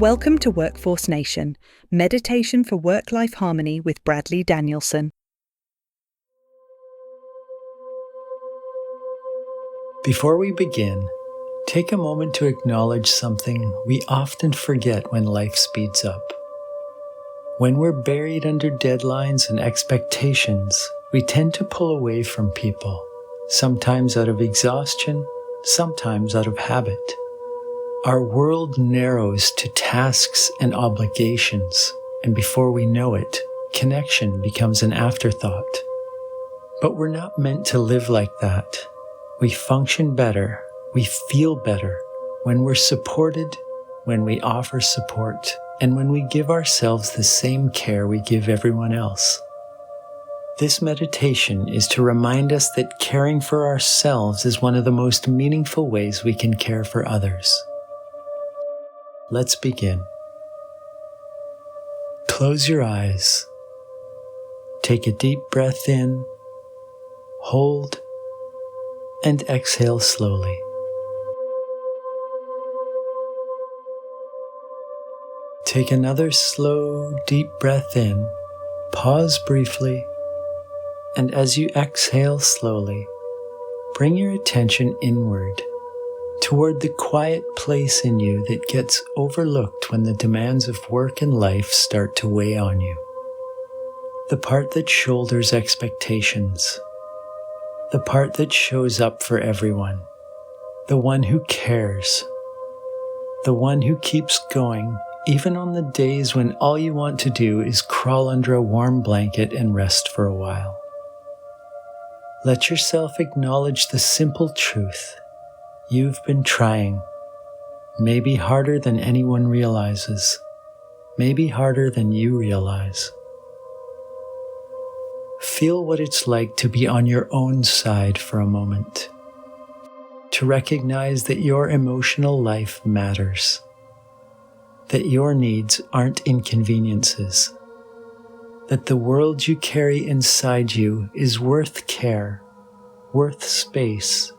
Welcome to Workforce Nation, Meditation for Work-Life Harmony with Bradley Danielson. Before we begin, take a moment to acknowledge something we often forget when life speeds up. When we're buried under deadlines and expectations, we tend to pull away from people, sometimes out of exhaustion, sometimes out of habit. Our world narrows to tasks and obligations, and before we know it, connection becomes an afterthought. But we're not meant to live like that. We function better, we feel better when we're supported, when we offer support, and when we give ourselves the same care we give everyone else. This meditation is to remind us that caring for ourselves is one of the most meaningful ways we can care for others. Let's begin. Close your eyes. Take a deep breath in, hold, and exhale slowly. Take another slow, deep breath in, pause briefly, and as you exhale slowly, bring your attention inward, toward the quiet place in you that gets overlooked when the demands of work and life start to weigh on you. The part that shoulders expectations. The part that shows up for everyone. The one who cares. The one who keeps going even on the days when all you want to do is crawl under a warm blanket and rest for a while. Let yourself acknowledge the simple truth. You've been trying, maybe harder than anyone realizes, maybe harder than you realize. Feel what it's like to be on your own side for a moment, to recognize that your emotional life matters, that your needs aren't inconveniences, that the world you carry inside you is worth care, worth space,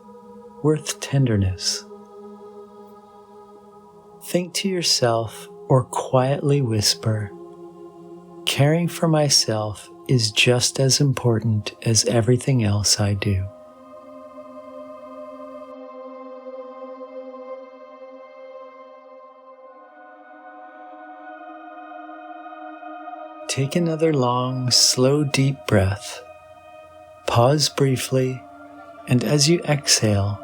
worth tenderness. Think to yourself or quietly whisper, caring for myself is just as important as everything else I do. Take another long, slow, deep breath. Pause briefly, and as you exhale,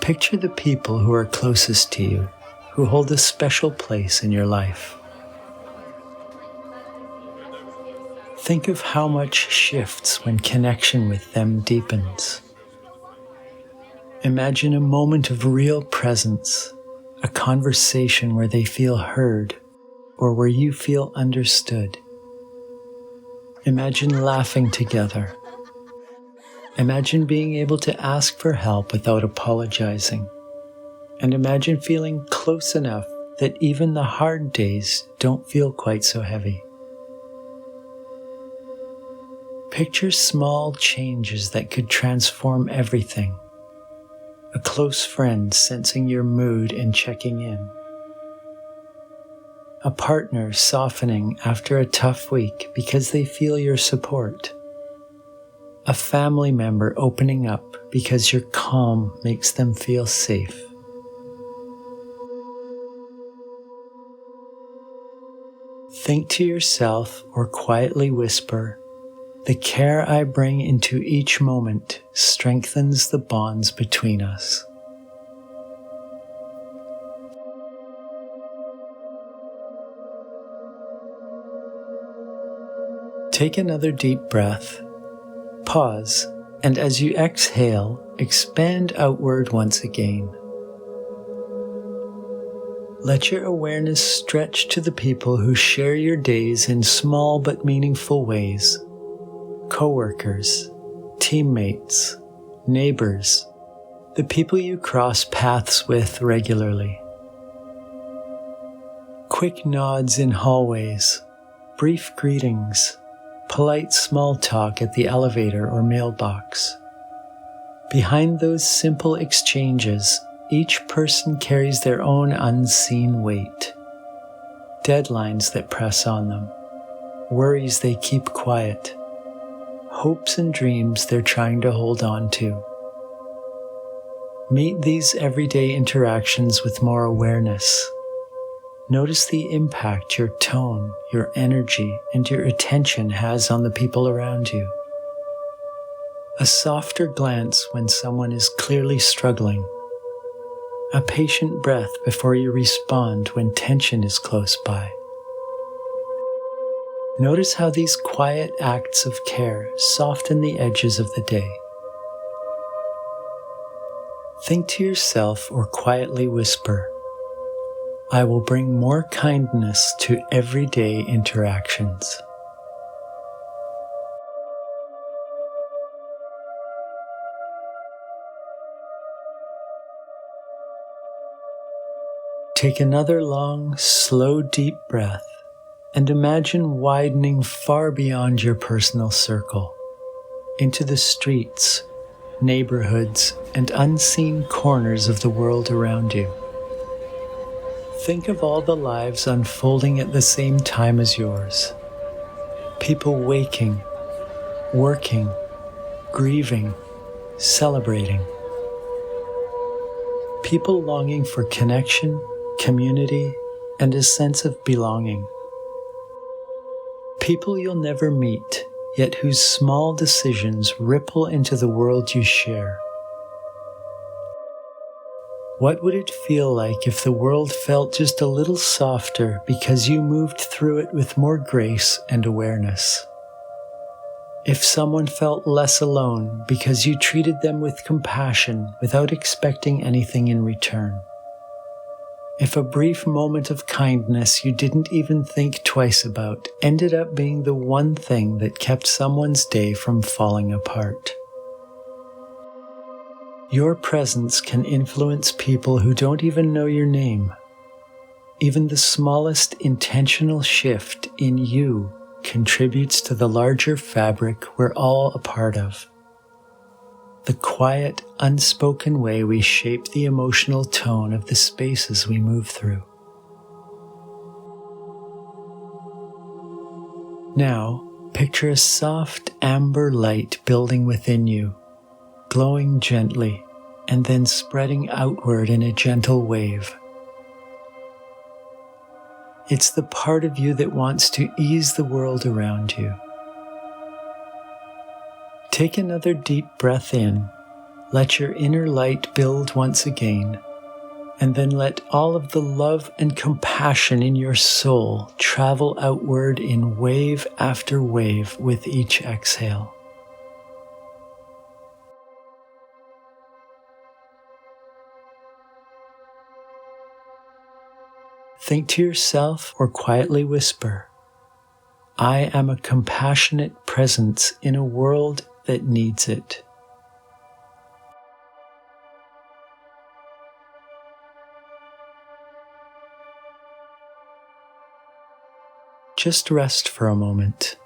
picture the people who are closest to you, who hold a special place in your life. Think of how much shifts when connection with them deepens. Imagine a moment of real presence, a conversation where they feel heard or where you feel understood. Imagine laughing together. Imagine being able to ask for help without apologizing. And imagine feeling close enough that even the hard days don't feel quite so heavy. Picture small changes that could transform everything. A close friend sensing your mood and checking in. A partner softening after a tough week because they feel your support. A family member opening up because your calm makes them feel safe. Think to yourself or quietly whisper, the care I bring into each moment strengthens the bonds between us. Take another deep breath. Pause, and as you exhale, expand outward once again. Let your awareness stretch to the people who share your days in small but meaningful ways. Coworkers, teammates, neighbors, the people you cross paths with regularly. Quick nods in hallways, brief greetings, polite small talk at the elevator or mailbox. Behind those simple exchanges, each person carries their own unseen weight. deadlines that press on them, worries they keep quiet, hopes and dreams they're trying to hold on to. Meet these everyday interactions with more awareness. Notice the impact your tone, your energy, and your attention has on the people around you. A softer glance when someone is clearly struggling. A patient breath before you respond when tension is close by. Notice how these quiet acts of care soften the edges of the day. Think to yourself or quietly whisper, "I will bring more kindness to everyday interactions." Take another long, slow, deep breath and imagine widening far beyond your personal circle, into the streets, neighborhoods, and unseen corners of the world around you. Think of all the lives unfolding at the same time as yours. People waking, working, grieving, celebrating. People longing for connection, community, and a sense of belonging. People you'll never meet, yet whose small decisions ripple into the world you share. What would it feel like if the world felt just a little softer because you moved through it with more grace and awareness? If someone felt less alone because you treated them with compassion without expecting anything in return? If a brief moment of kindness you didn't even think twice about ended up being the one thing that kept someone's day from falling apart? Your presence can influence people who don't even know your name. Even the smallest intentional shift in you contributes to the larger fabric we're all a part of. The quiet, unspoken way we shape the emotional tone of the spaces we move through. Now, picture a soft amber light building within you, glowing gently, and then spreading outward in a gentle wave. It's the part of you that wants to ease the world around you. Take another deep breath in, let your inner light build once again, and then let all of the love and compassion in your soul travel outward in wave after wave with each exhale. Think to yourself or quietly whisper, "I am a compassionate presence in a world that needs it." Just rest for a moment.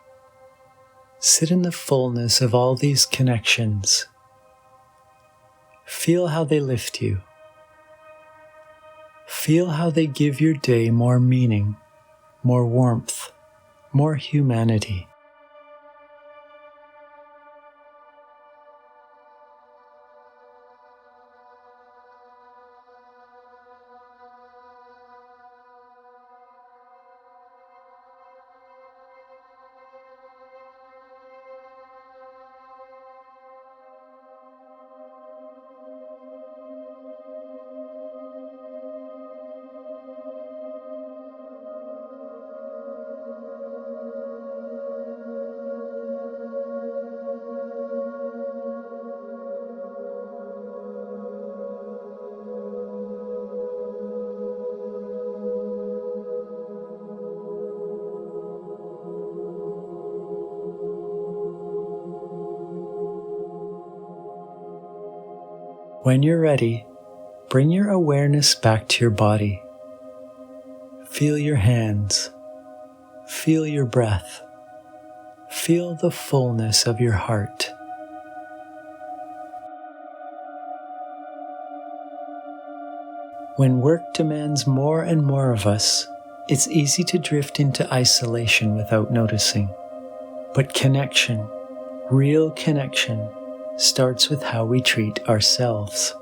Sit in the fullness of all these connections. Feel how they lift you. Feel how they give your day more meaning, more warmth, more humanity. When you're ready, bring your awareness back to your body. Feel your hands. Feel your breath. Feel the fullness of your heart. When work demands more and more of us, It's easy to drift into isolation without noticing. But connection, real connection, starts with how we treat ourselves.